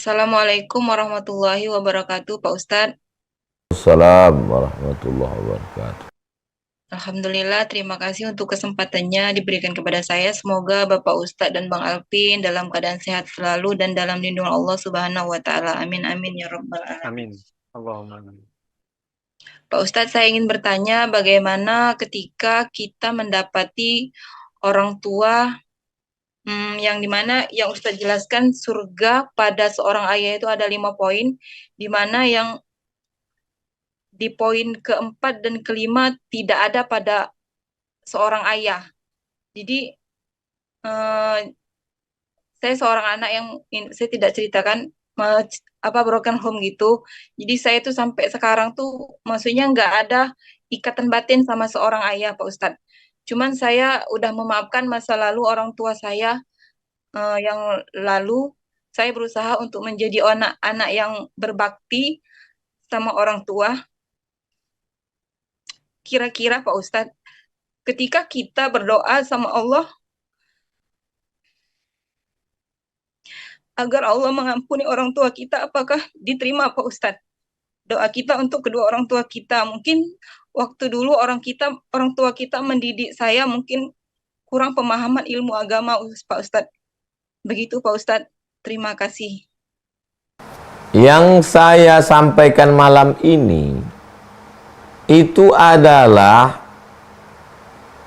Assalamualaikum warahmatullahi wabarakatuh, Pak Ustadz. Assalamualaikum warahmatullahi wabarakatuh. Alhamdulillah, terima kasih untuk kesempatannya diberikan kepada saya. Semoga Bapak Ustadz dan Bang Alvin dalam keadaan sehat selalu dan dalam lindungan Allah Subhanahu wa Ta'ala. Amin, amin, ya Rabbal Alamin. Amin. Allahumma amin. Pak Ustadz, saya ingin bertanya bagaimana ketika kita mendapati orang tua yang dimana yang Ustadz jelaskan surga pada seorang ayah itu ada 5 poin, dimana yang di poin keempat dan kelima tidak ada pada seorang ayah. Jadi eh, saya seorang anak yang saya tidak ceritakan apa broken home gitu. Jadi saya tuh sampai sekarang tuh maksudnya nggak ada ikatan batin sama seorang ayah, Pak Ustadz. Cuman saya udah memaafkan masa lalu orang tua saya yang lalu. Saya berusaha untuk menjadi anak-anak yang berbakti sama orang tua. Kira-kira Pak Ustadz, ketika kita berdoa sama Allah agar Allah mengampuni orang tua kita, apakah diterima Pak Ustadz? Doa kita untuk kedua orang tua kita. Mungkin waktu dulu orang tua kita mendidik saya mungkin kurang pemahaman ilmu agama, Pak Ustadz. Begitu Pak Ustadz. Terima kasih. Yang saya sampaikan malam ini itu adalah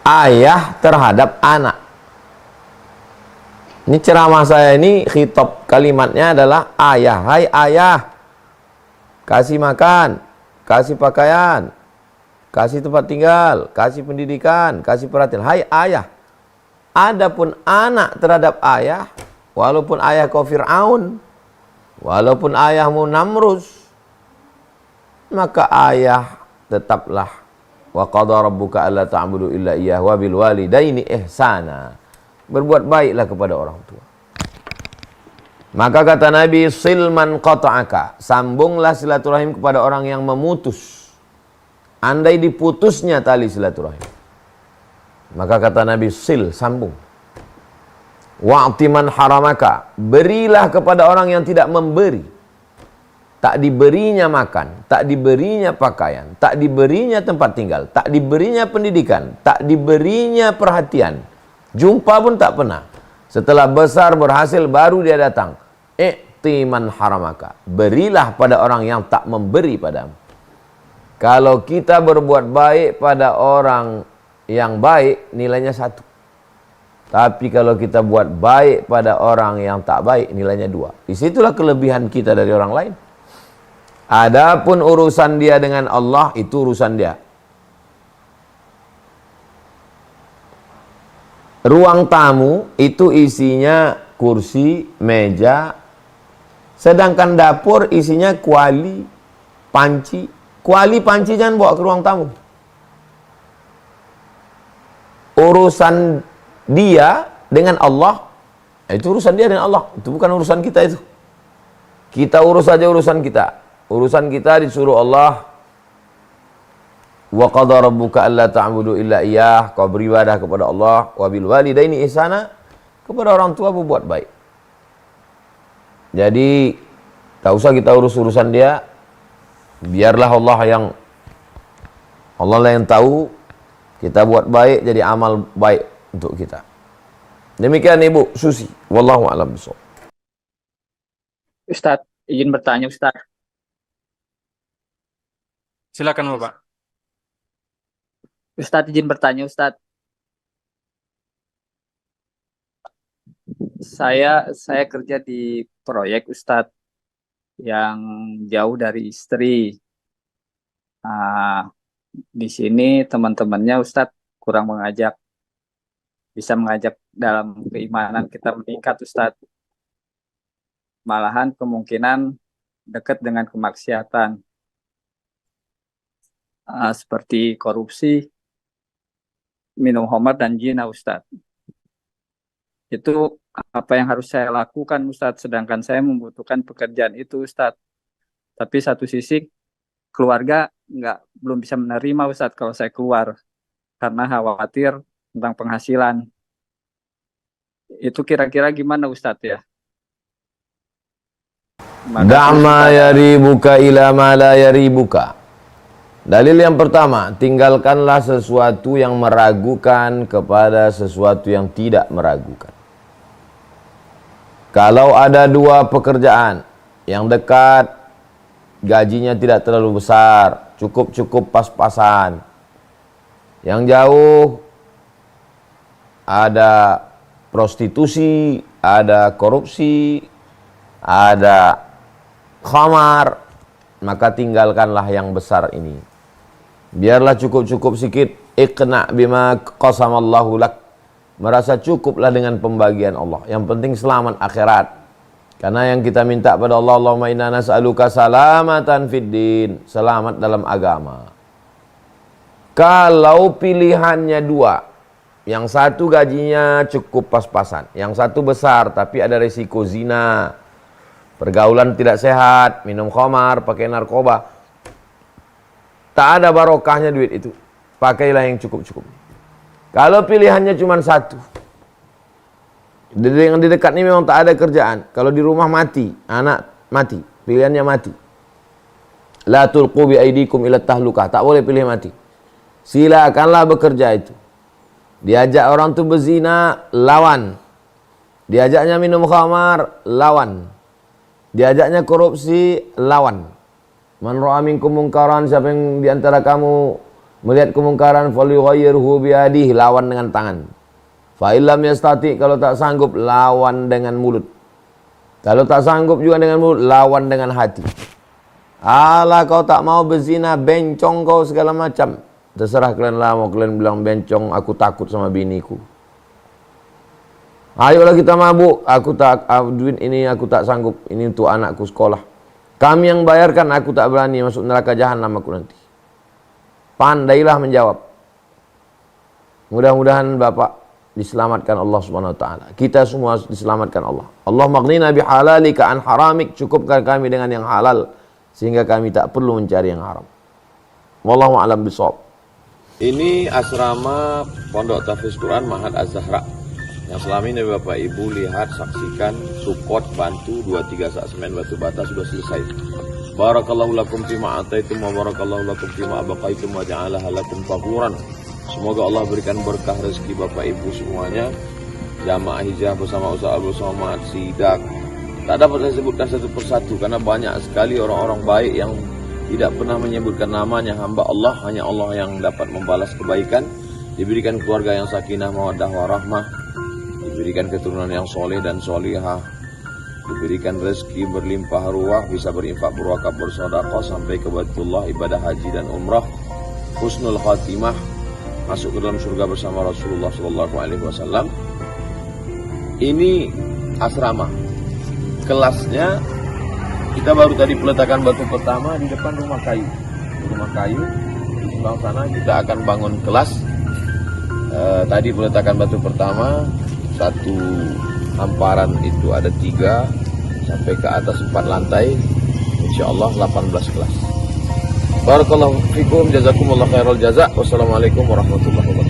ayah terhadap anak. Ini ceramah saya ini khitab kalimatnya adalah ayah. Hai ayah, kasih makan, kasih pakaian, kasih tempat tinggal, kasih pendidikan, kasih perhatian. Hai ayah. Adapun anak terhadap ayah, walaupun ayah kau Fir'aun, walaupun ayahmu Namrus, maka ayah tetaplah wa qadha rabbuka alla ta'budu illa iyyah wa bil walidaini ihsana. Berbuat baiklah kepada orang tua. Maka kata Nabi, silman qata'aka, sambunglah silaturahim kepada orang yang memutus. Andai diputusnya tali silaturahim, maka kata Nabi, sil, sambung. Wa'ti man haramaka, berilah kepada orang yang tidak memberi. Tak diberinya makan, tak diberinya pakaian, tak diberinya tempat tinggal, tak diberinya pendidikan, tak diberinya perhatian. Jumpa pun tak pernah. Setelah besar berhasil baru dia datang. I'ti man haramaka, berilah pada orang yang tak memberi padamu. Kalau kita berbuat baik pada orang yang baik, nilainya 1. Tapi kalau kita buat baik pada orang yang tak baik, nilainya 2. Disitulah kelebihan kita dari orang lain. Adapun urusan dia dengan Allah, itu urusan dia. Ruang tamu itu isinya kursi, meja. Sedangkan dapur isinya kuali, panci. Kuali, panci jangan bawa ke ruang tamu. Urusan dia dengan Allah, itu urusan dia dengan Allah. Itu bukan urusan kita itu. Kita urus saja urusan kita. Urusan kita disuruh Allah, wa qadha rabbuka alla ta'budu illa iyyah, kau beribadah kepada Allah, wa bil walidaini ihsana, kepada orang tua berbuat baik. Jadi tak usah kita urus urusan dia, biarlah Allah yang tahu. Kita buat baik jadi amal baik untuk kita. Demikian Ibu Susi, wallahu a'lam bishawab. Ustadz, izin bertanya Ustadz. Silakan Bapak. Ustadz izin bertanya Ustadz. Saya kerja di proyek Ustadz yang jauh dari istri. Nah, di sini teman-temannya Ustadz kurang bisa mengajak dalam keimanan kita meningkat Ustadz. Malahan kemungkinan dekat dengan kemaksiatan. Seperti korupsi, minum khamar dan zina Ustadz. Itu apa yang harus saya lakukan Ustadz, sedangkan saya membutuhkan pekerjaan itu Ustadz. Tapi satu sisi keluarga belum bisa menerima Ustadz kalau saya keluar karena khawatir tentang penghasilan. Itu kira-kira gimana Ustadz ya? Terima kasih Da'ma Ustaz. yaribuka ila ma la yaribuka. Dalil yang pertama, tinggalkanlah sesuatu yang meragukan kepada sesuatu yang tidak meragukan. Kalau ada dua pekerjaan yang dekat, gajinya tidak terlalu besar, cukup-cukup pas-pasan. Yang jauh, ada prostitusi, ada korupsi, ada khamar, maka tinggalkanlah yang besar ini. Biarlah cukup-cukup sikit. Iqna' bima qasamallahu lak. Merasa cukuplah dengan pembagian Allah. Yang penting selamat akhirat. Karena yang kita minta pada Allah, Allahumma inna nas'aluka salamatan fid din, selamat dalam agama. Kalau pilihannya dua, yang satu gajinya cukup pas-pasan, yang satu besar tapi ada resiko zina, pergaulan tidak sehat, minum khamar, pakai narkoba, tak ada barokahnya duit itu. Pakailah yang cukup-cukup. Kalau pilihannya cuma satu, yang di dekat ini memang tak ada kerjaan. Kalau di rumah mati, anak mati, pilihannya mati. La tulqu bi aidikum ila tahlukah. Tak boleh pilih mati. Silakanlah bekerja itu. Diajak orang tu berzina, lawan. Diajaknya minum khamar, lawan. Diajaknya korupsi, lawan. Man ra'a minkum mungkaran, siapa yang di antara kamu melihat kemungkaran, falyughayyirhu biyadihi, lawan dengan tangan. Fa illam yastati, kalau tak sanggup, lawan dengan mulut. Kalau tak sanggup juga dengan mulut, lawan dengan hati. Alah, kau tak mau berzina, bencong kau segala macam. Terserah kalian lah, mau kalian bilang bencong, aku takut sama biniku. Ayolah kita mabuk, aku tak, duit ini aku tak sanggup, ini untuk anakku sekolah. Kami yang bayarkan, aku tak berani masuk neraka jahanam aku nanti. Pandailah menjawab. Mudah-mudahan Bapak diselamatkan Allah Subhanahu wa taala. Kita semua diselamatkan Allah. Allah maghnina bihalalika an haramik, cukupkan kami dengan yang halal sehingga kami tak perlu mencari yang haram. Wallahu a'lam bishawab. Ini asrama Pondok Tahfiz Quran Mahat Az-Zahra. Yang selama ini Bapak Ibu lihat, saksikan, support, bantu 2-3 sak semen batu bata sudah selesai. Barakallahu lakum fima ataitum wa barakallahu lakum fima abaqaitum wa ja'alaha lakum faquran. Semoga Allah berikan berkah rezeki Bapak Ibu semuanya. Jamaah hijrah bersama Ustaz Abdul Somad, Sidak. Tak dapat saya sebutkan satu persatu karena banyak sekali orang-orang baik yang tidak pernah menyebutkan namanya. Hamba Allah, hanya Allah yang dapat membalas kebaikan. Diberikan keluarga yang sakinah, mawaddah, warahmah. Diberikan keturunan yang soleh dan solihah, diberikan rezeki berlimpah ruah, bisa berinfak, berwakaf, bersedekah sampai ke Baitullah, ibadah haji dan umrah, husnul khatimah, masuk ke dalam surga bersama Rasulullah SAW. Ini asrama, kelasnya kita baru tadi peletakan batu pertama di depan rumah kayu. Rumah kayu di sebelah sana kita akan bangun kelas. Tadi peletakan batu pertama. Satu hamparan itu ada 3 sampai ke atas 4 lantai, insyaallah 18 kelas. Barakallahu fikum, jazakumullah khairal jazak. Wassalamualaikum warahmatullahi wabarakatuh.